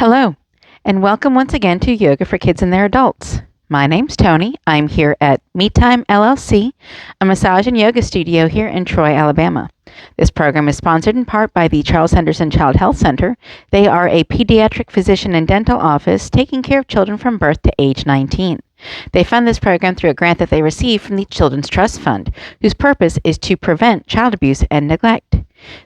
Hello, and welcome once again to Yoga for Kids and Their Adults. My name's Tony. I'm here at Me Time LLC, a massage and yoga studio here in Troy, Alabama. This program is sponsored in part by the Charles Henderson Child Health Center. They are a pediatric physician and dental office taking care of children from birth to age 19. They fund this program through a grant that they receive from the Children's Trust Fund, whose purpose is to prevent child abuse and neglect.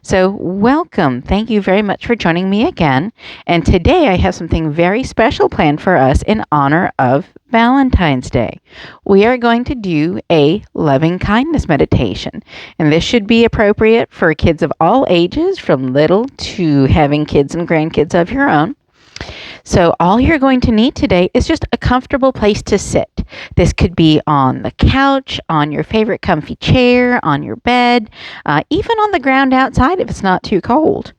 So welcome. Thank you very much for joining me again. And today I have something very special planned for us in honor of Valentine's Day. We are going to do a loving kindness meditation. And this should be appropriate for kids of all ages, from little to having kids and grandkids of your own. So all you're going to need today is just a comfortable place to sit. This could be on the couch, on your favorite comfy chair, on your bed, even on the ground outside if it's not too cold.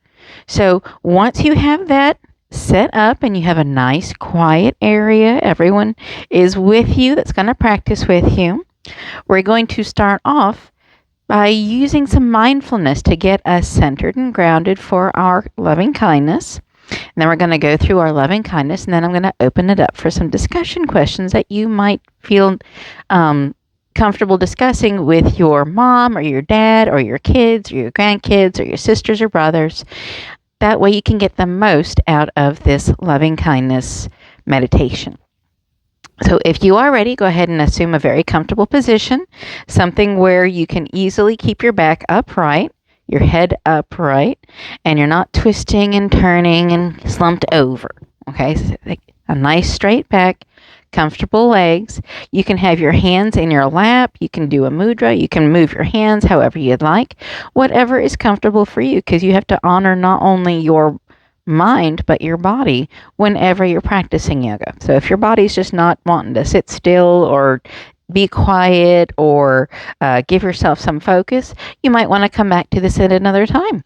So once you have that set up and you have a nice quiet area, everyone is with you that's going to practice with you, we're going to start off by using some mindfulness to get us centered and grounded for our loving kindness. And then we're going to go through our loving kindness, and then I'm going to open it up for some discussion questions that you might feel comfortable discussing with your mom or your dad or your kids or your grandkids or your sisters or brothers. That way you can get the most out of this loving kindness meditation. So if you are ready, go ahead and assume a very comfortable position, something where you can easily keep your back upright, your head upright, and you're not twisting and turning and slumped over. Okay, so a nice straight back, comfortable legs. You can have your hands in your lap. You can do a mudra. You can move your hands however you'd like, whatever is comfortable for you, because you have to honor not only your mind but your body whenever you're practicing yoga. So if your body's just not wanting to sit still or be quiet or give yourself some focus, you might want to come back to this at another time.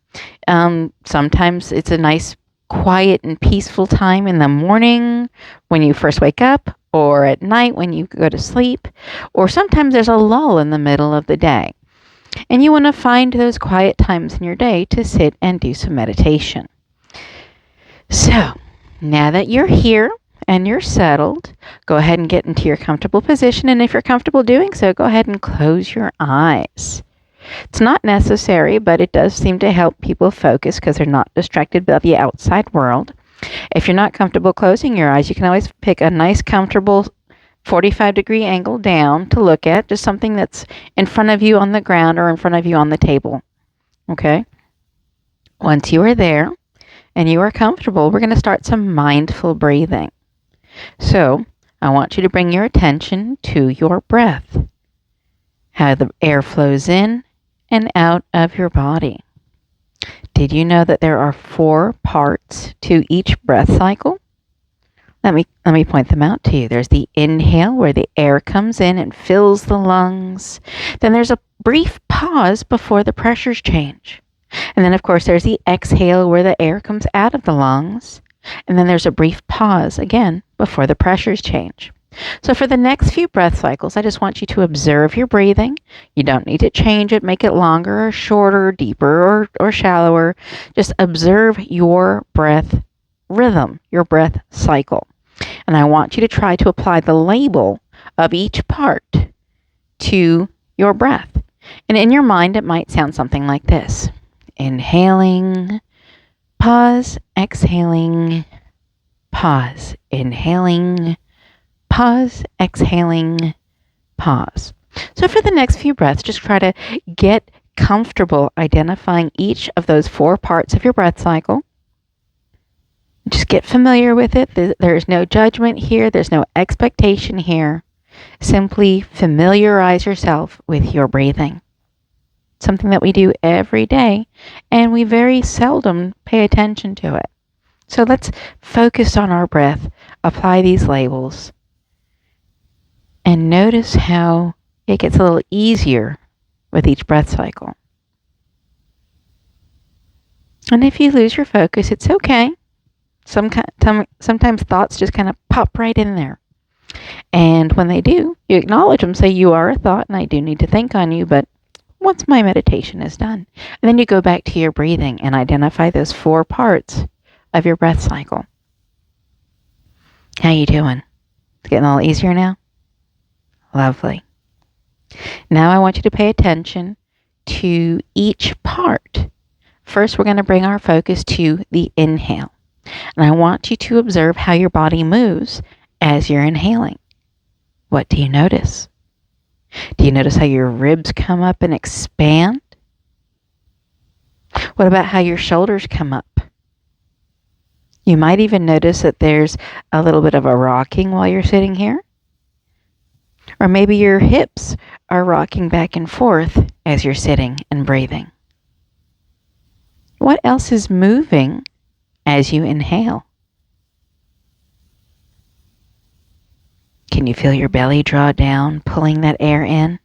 Sometimes it's a nice, quiet and peaceful time in the morning when you first wake up, or at night when you go to sleep, or sometimes there's a lull in the middle of the day. And you want to find those quiet times in your day to sit and do some meditation. So, now that you're here, and you're settled, go ahead and get into your comfortable position. And if you're comfortable doing so, go ahead and close your eyes. It's not necessary, but it does seem to help people focus because they're not distracted by the outside world. If you're not comfortable closing your eyes, you can always pick a nice, comfortable 45-degree angle down to look at, just something that's in front of you on the ground or in front of you on the table. Okay? Once you are there and you are comfortable, we're going to start some mindful breathing. So, I want you to bring your attention to your breath, how the air flows in and out of your body. Did you know that there are 4 parts to each breath cycle? Let me point them out to you. There's the inhale, where the air comes in and fills the lungs. Then there's a brief pause before the pressures change. And then, of course, there's the exhale, where the air comes out of the lungs. And then there's a brief pause again before the pressures change. So for the next few breath cycles, I just want you to observe your breathing. You don't need to change it, make it longer or shorter, or deeper or shallower. Just observe your breath rhythm, your breath cycle. And I want you to try to apply the label of each part to your breath. And in your mind, it might sound something like this. Inhaling, pause, exhaling, pause, inhaling, pause, exhaling, pause. So for the next few breaths, just try to get comfortable identifying each of those 4 parts of your breath cycle. Just get familiar with it. There's no judgment here. There's no expectation here. Simply familiarize yourself with your breathing. Something that we do every day, and we very seldom pay attention to it. So let's focus on our breath, apply these labels, and notice how it gets a little easier with each breath cycle. And if you lose your focus, it's okay. Sometimes thoughts just kind of pop right in there. And when they do, you acknowledge them, say, you are a thought, and I do need to think on you, but once my meditation is done. And then you go back to your breathing and identify those 4 parts of your breath cycle. How you doing? It's getting a little easier now? Lovely. Now I want you to pay attention to each part. First, we're going to bring our focus to the inhale. And I want you to observe how your body moves as you're inhaling. What do you notice? Do you notice how your ribs come up and expand? What about how your shoulders come up? You might even notice that there's a little bit of a rocking while you're sitting here. Or maybe your hips are rocking back and forth as you're sitting and breathing. What else is moving as you inhale? Can you feel your belly draw down, pulling that air in?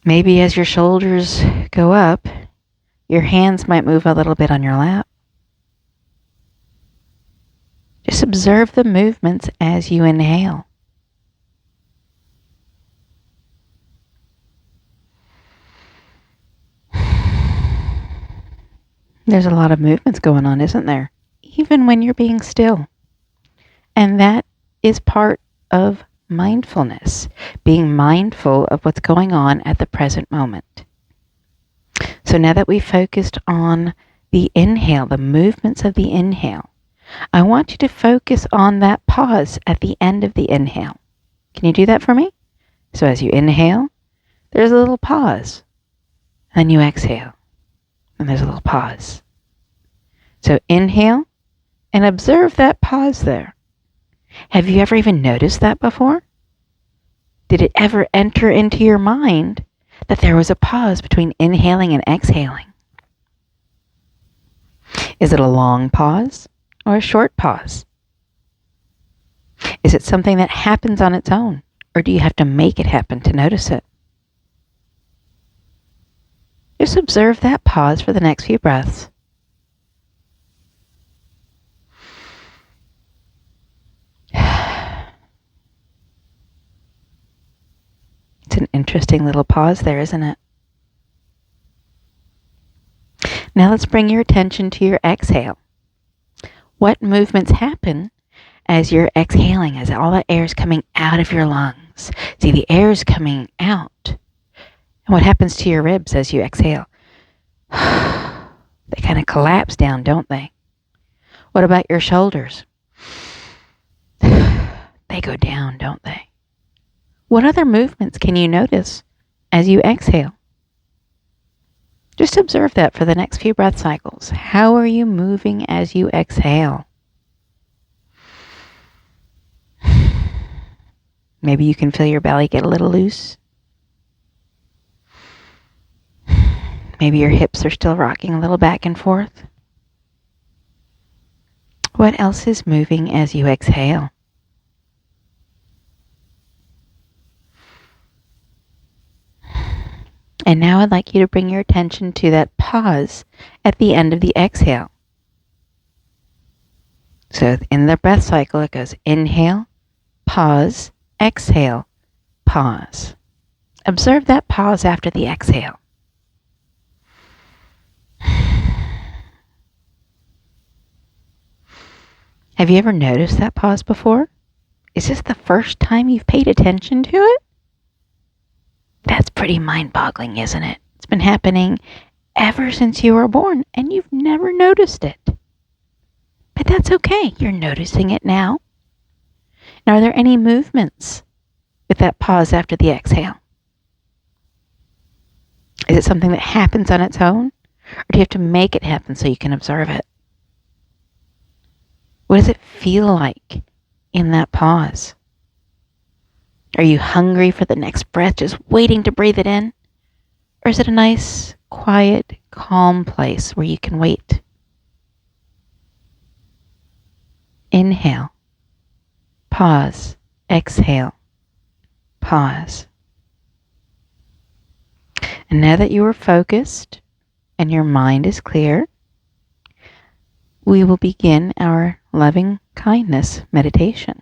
Maybe as your shoulders go up, your hands might move a little bit on your lap. Just observe the movements as you inhale. There's a lot of movements going on, isn't there? Even when you're being still. And that is part of mindfulness, being mindful of what's going on at the present moment. So now that we've focused on the inhale, the movements of the inhale, I want you to focus on that pause at the end of the inhale. Can you do that for me? So as you inhale, there's a little pause. Then you exhale, and there's a little pause. So inhale, and observe that pause there. Have you ever even noticed that before? Did it ever enter into your mind that there was a pause between inhaling and exhaling? Is it a long pause or a short pause? Is it something that happens on its own, or do you have to make it happen to notice it? Just observe that pause for the next few breaths. It's an interesting little pause there, isn't it? Now let's bring your attention to your exhale. What movements happen as you're exhaling, as all that air is coming out of your lungs? See, the air is coming out. And what happens to your ribs as you exhale? They kind of collapse down, don't they? What about your shoulders? They go down, don't they? What other movements can you notice as you exhale? Just observe that for the next few breath cycles. How are you moving as you exhale? Maybe you can feel your belly get a little loose. Maybe your hips are still rocking a little back and forth. What else is moving as you exhale? And now I'd like you to bring your attention to that pause at the end of the exhale. So in the breath cycle, it goes inhale, pause, exhale, pause. Observe that pause after the exhale. Have you ever noticed that pause before? Is this the first time you've paid attention to it? That's pretty mind-boggling, isn't it? It's been happening ever since you were born, and you've never noticed it. But that's okay. You're noticing it now. Now, are there any movements with that pause after the exhale? Is it something that happens on its own? Or do you have to make it happen so you can observe it? What does it feel like in that pause? Are you hungry for the next breath, just waiting to breathe it in? Or is it a nice, quiet, calm place where you can wait? Inhale, pause, exhale, pause. And now that you are focused and your mind is clear, we will begin our loving kindness meditation.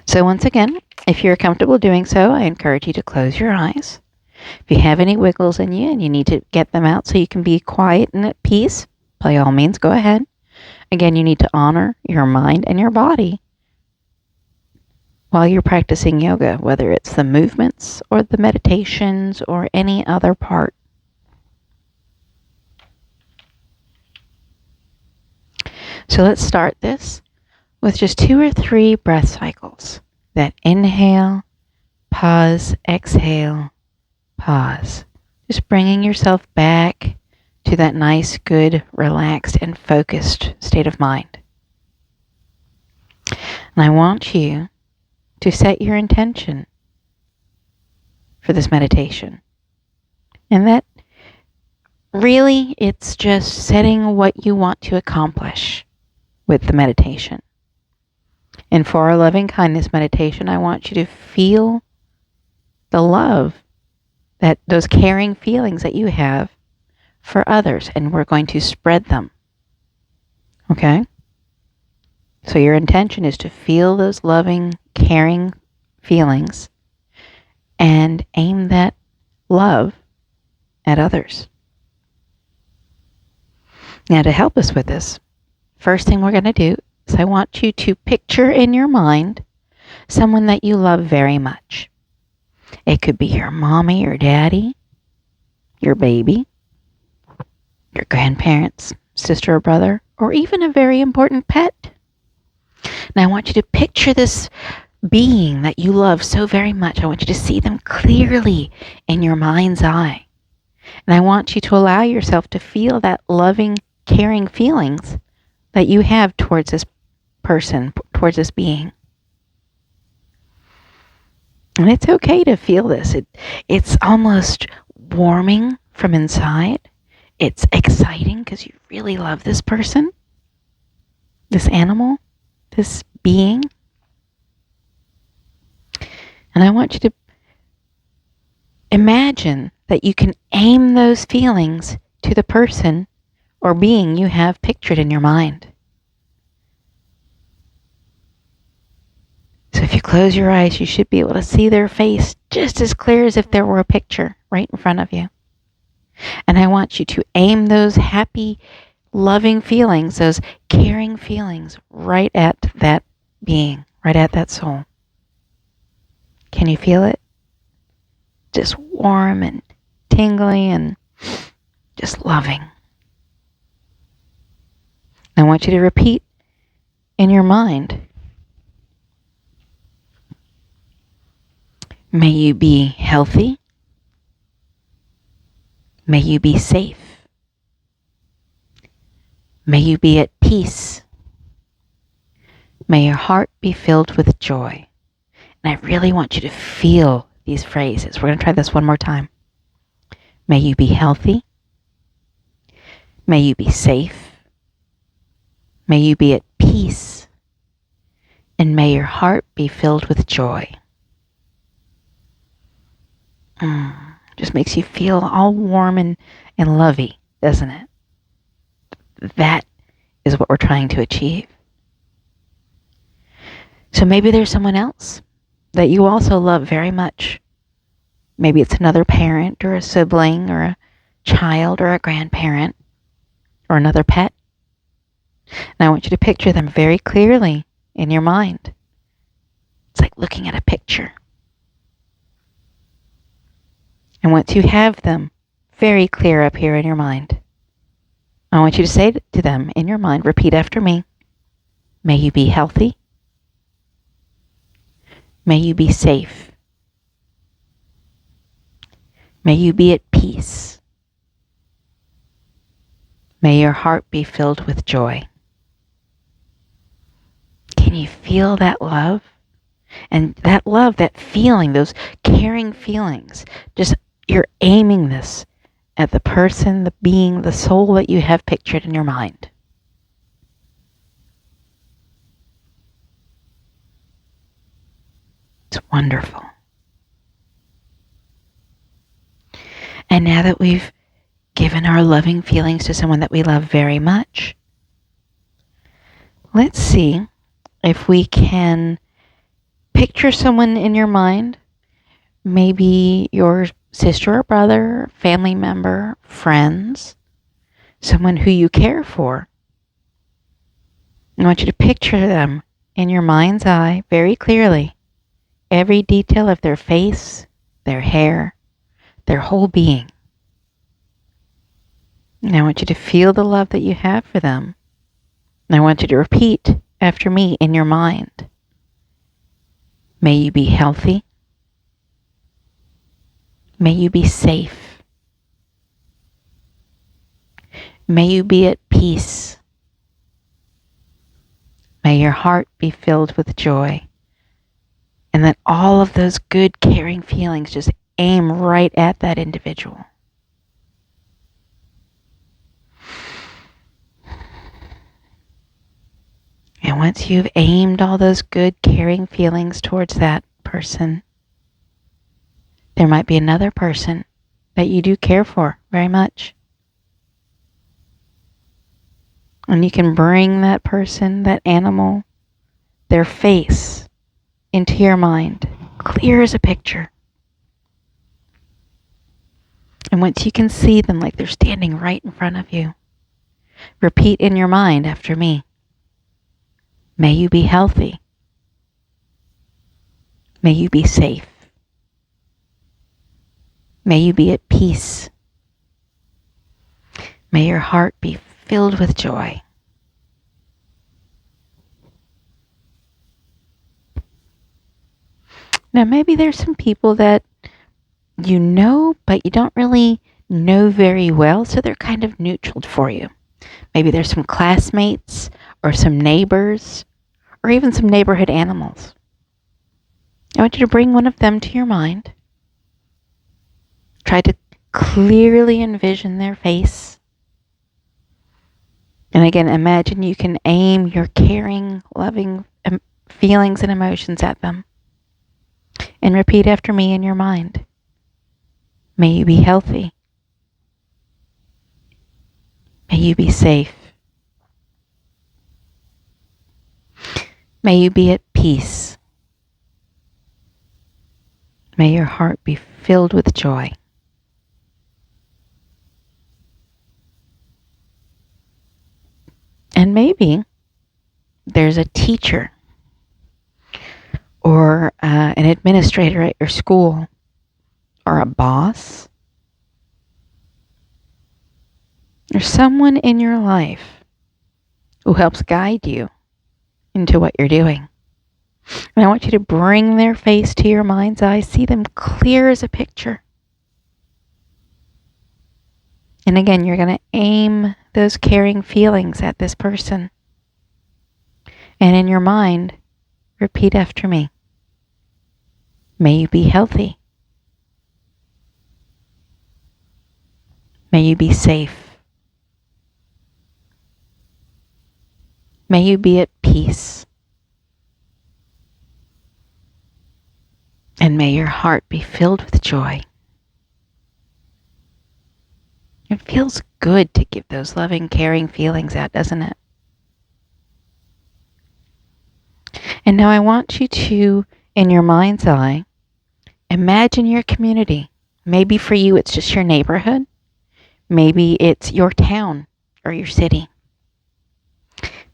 So once again, if you're comfortable doing so, I encourage you to close your eyes. If you have any wiggles in you and you need to get them out so you can be quiet and at peace, by all means, go ahead. Again, you need to honor your mind and your body while you're practicing yoga, whether it's the movements or the meditations or any other part. So let's start this with just 2 or 3 breath cycles. That inhale, pause, exhale, pause. Just bringing yourself back to that nice, good, relaxed, and focused state of mind. And I want you to set your intention for this meditation. And that really, it's just setting what you want to accomplish with the meditation. And for our loving kindness meditation, I want you to feel the love, that those caring feelings that you have for others, and we're going to spread them. Okay? So your intention is to feel those loving, caring feelings and aim that love at others. Now, to help us with this, first thing we're going to do is I want you to picture in your mind someone that you love very much. It could be your mommy, your daddy, your baby, your grandparents, sister or brother, or even a very important pet. And I want you to picture this being that you love so very much. I want you to see them clearly in your mind's eye. And I want you to allow yourself to feel that loving, caring feelings that you have towards this person, towards this being. And it's okay to feel this. It's almost warming from inside. It's exciting because you really love this person, this animal, this being. And I want you to imagine that you can aim those feelings to the person or being you have pictured in your mind. So if you close your eyes, you should be able to see their face just as clear as if there were a picture right in front of you. And I want you to aim those happy, loving feelings, those caring feelings, right at that being, right at that soul. Can you feel it? Just warm and tingly and just loving. I want you to repeat in your mind, may you be healthy. May you be safe. May you be at peace. May your heart be filled with joy. And I really want you to feel these phrases. We're going to try this one more time. May you be healthy. May you be safe. May you be at peace. And may your heart be filled with joy. Just makes you feel all warm and lovey, doesn't it? That is what we're trying to achieve. So maybe there's someone else that you also love very much. Maybe it's another parent or a sibling or a child or a grandparent or another pet. And I want you to picture them very clearly in your mind. It's like looking at a picture. And once you have them very clear up here in your mind, I want you to say to them in your mind, repeat after me, may you be healthy. May you be safe. May you be at peace. May your heart be filled with joy. Can you feel that love? And that love, that feeling, those caring feelings, just you're aiming this at the person, the being, the soul that you have pictured in your mind. It's wonderful. And now that we've given our loving feelings to someone that we love very much, let's see if we can picture someone in your mind, maybe your sister or brother, family member, friends, someone who you care for. I want you to picture them in your mind's eye very clearly. Every detail of their face, their hair, their whole being. And I want you to feel the love that you have for them. And I want you to repeat after me in your mind. May you be healthy. May you be safe. May you be at peace. May your heart be filled with joy. And that all of those good, caring feelings just aim right at that individual. And once you've aimed all those good, caring feelings towards that person, there might be another person that you do care for very much. And you can bring that person, that animal, their face into your mind, clear as a picture. And once you can see them like they're standing right in front of you, repeat in your mind after me. May you be healthy. May you be safe. May you be at peace. May your heart be filled with joy. Now, maybe there's some people that you know, but you don't really know very well, so they're kind of neutral for you. Maybe there's some classmates or some neighbors or even some neighborhood animals. I want you to bring one of them to your mind. Try to clearly envision their face. And again, imagine you can aim your caring, loving feelings and emotions at them. And repeat after me in your mind. May you be healthy. May you be safe. May you be at peace. May your heart be filled with joy. And maybe there's a teacher or an administrator at your school or a boss or someone in your life who helps guide you into what you're doing. And I want you to bring their face to your mind's eye, see them clear as a picture. And again, you're going to aim those caring feelings at this person. And in your mind, repeat after me. May you be healthy. May you be safe. May you be at peace. And may your heart be filled with joy. It feels good to give those loving, caring feelings out, doesn't it? And now I want you to, in your mind's eye, imagine your community. Maybe for you it's just your neighborhood. Maybe it's your town or your city.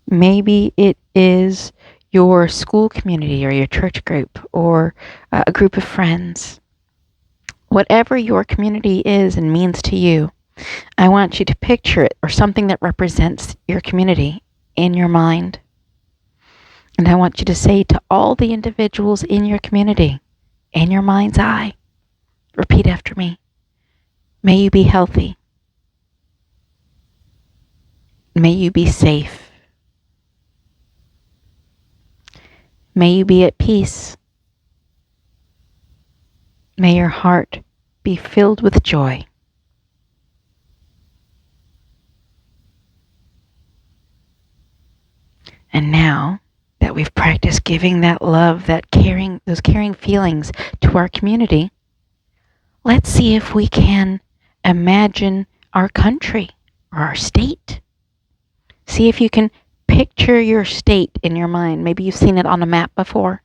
Maybe it is your school community or your church group or a group of friends. Whatever your community is and means to you, I want you to picture it or something that represents your community in your mind. And I want you to say to all the individuals in your community, in your mind's eye, repeat after me, may you be healthy. May you be safe. May you be at peace. May your heart be filled with joy. And now that we've practiced giving that love, that caring, those caring feelings to our community, let's see if we can imagine our country or our state. See if you can picture your state in your mind. Maybe you've seen it on a map before.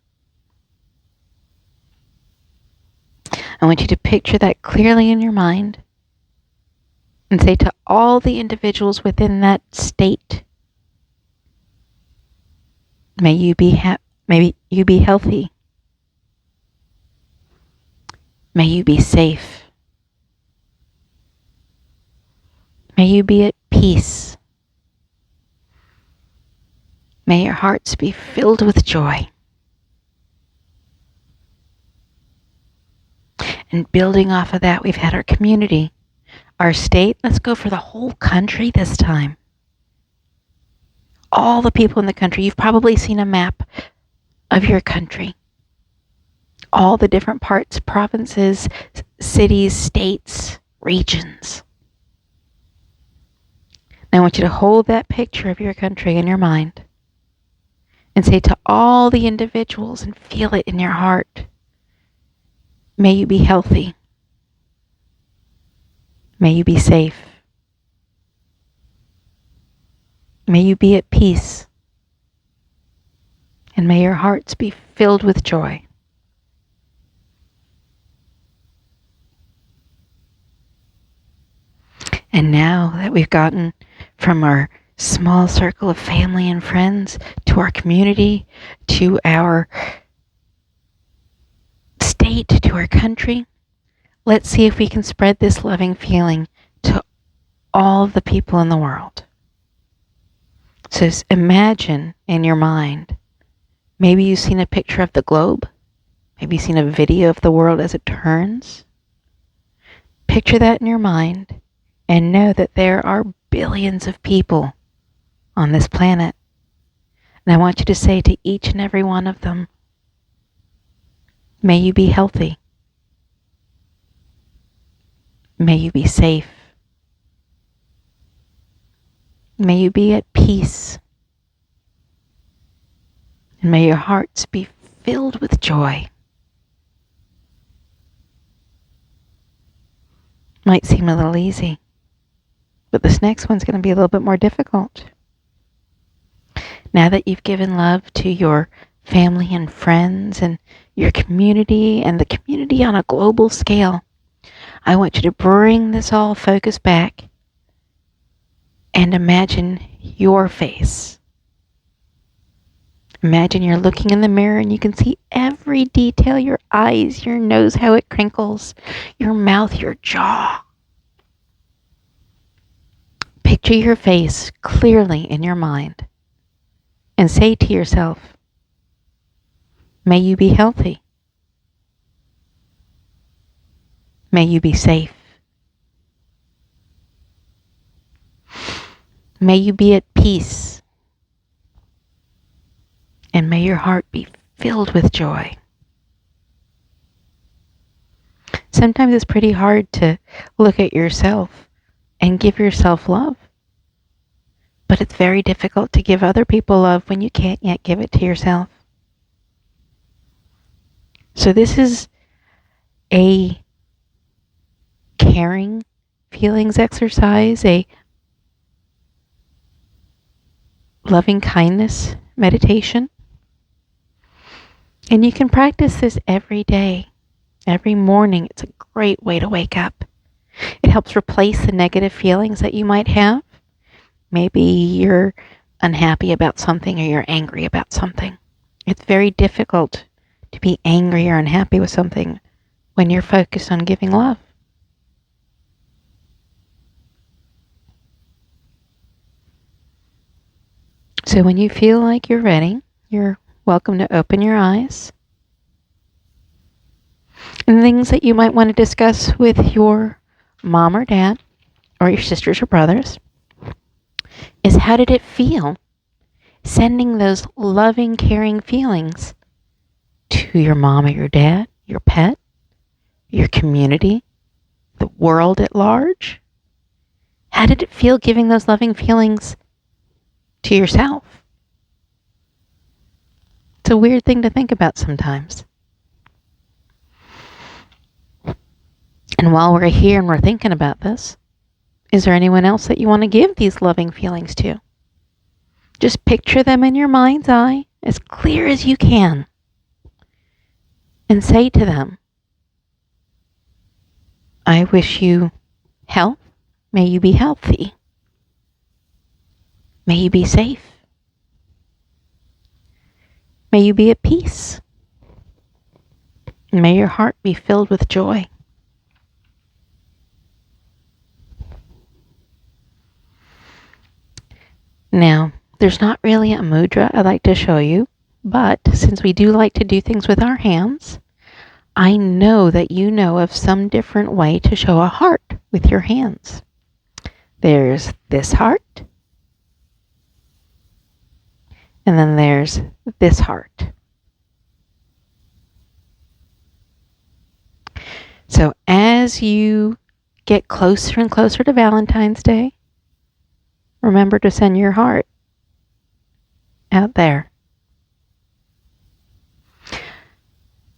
I want you to picture that clearly in your mind and say to all the individuals within that state, May you be healthy. May you be safe. May you be at peace. May your hearts be filled with joy. And building off of that, we've had our community, our state. Let's go for the whole country this time. All the people in the country. You've probably seen a map of your country. All the different parts, provinces, cities, states, regions. Now I want you to hold that picture of your country in your mind and say to all the individuals and feel it in your heart, may you be healthy. May you be safe. May you be at peace. And may your hearts be filled with joy. And now that we've gotten from our small circle of family and friends to our community, to our state, to our country, let's see if we can spread this loving feeling to all the people in the world. So imagine in your mind, maybe you've seen a picture of the globe, maybe you've seen a video of the world as it turns. Picture that in your mind and know that there are billions of people on this planet. And I want you to say to each and every one of them, may you be healthy. May you be safe. May you be at peace. And may your hearts be filled with joy. Might seem a little easy, but this next one's going to be a little bit more difficult. Now that you've given love to your family and friends and your community and the community on a global scale, I want you to bring this all focus back and imagine your face. Imagine you're looking in the mirror and you can see every detail, your eyes, your nose, how it crinkles, your mouth, your jaw. Picture your face clearly in your mind and say to yourself, may you be healthy. May you be safe. May you be at peace. And may your heart be filled with joy. Sometimes it's pretty hard to look at yourself and give yourself love. But it's very difficult to give other people love when you can't yet give it to yourself. So this is a caring feelings exercise, a loving kindness meditation. And you can practice this every day, every morning. It's a great way to wake up. It helps replace the negative feelings that you might have. Maybe you're unhappy about something or you're angry about something. It's very difficult to be angry or unhappy with something when you're focused on giving love. So when you feel like you're ready, you're welcome to open your eyes. And things that you might want to discuss with your mom or dad or your sisters or brothers is, how did it feel sending those loving, caring feelings to your mom or your dad, your pet, your community, the world at large? How did it feel giving those loving feelings to yourself? It's a weird thing to think about sometimes. And while we're here and we're thinking about this, is there anyone else that you want to give these loving feelings to? Just picture them in your mind's eye as clear as you can and say to them, I wish you health. May you be healthy. May you be safe. May you be at peace. May your heart be filled with joy. Now, there's not really a mudra I'd like to show you, but since we do like to do things with our hands, I know that you know of some different way to show a heart with your hands. There's this heart, and then there's this heart. So as you get closer and closer to Valentine's Day, remember to send your heart out there.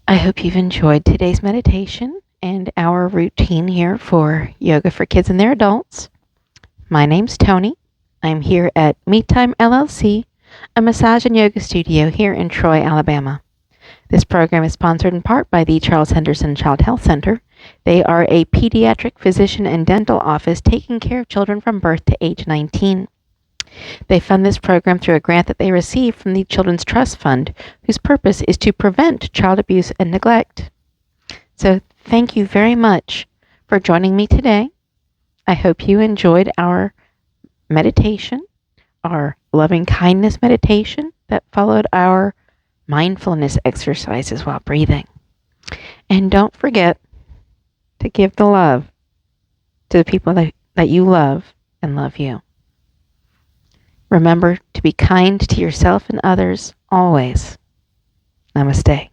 I hope you've enjoyed today's meditation and our routine here for Yoga for Kids and Their Adults. My name's Tony. I'm here at MeTime LLC, a massage and yoga studio here in Troy, Alabama. This program is sponsored in part by the Charles Henderson Child Health Center. They are a pediatric physician and dental office taking care of children from birth to age 19. They fund this program through a grant that they received from the Children's Trust Fund, whose purpose is to prevent child abuse and neglect. So thank you very much for joining me today. I hope you enjoyed our meditation, our loving kindness meditation that followed our mindfulness exercises while breathing. And don't forget to give the love to the people that you love and love you. Remember to be kind to yourself and others always. Namaste.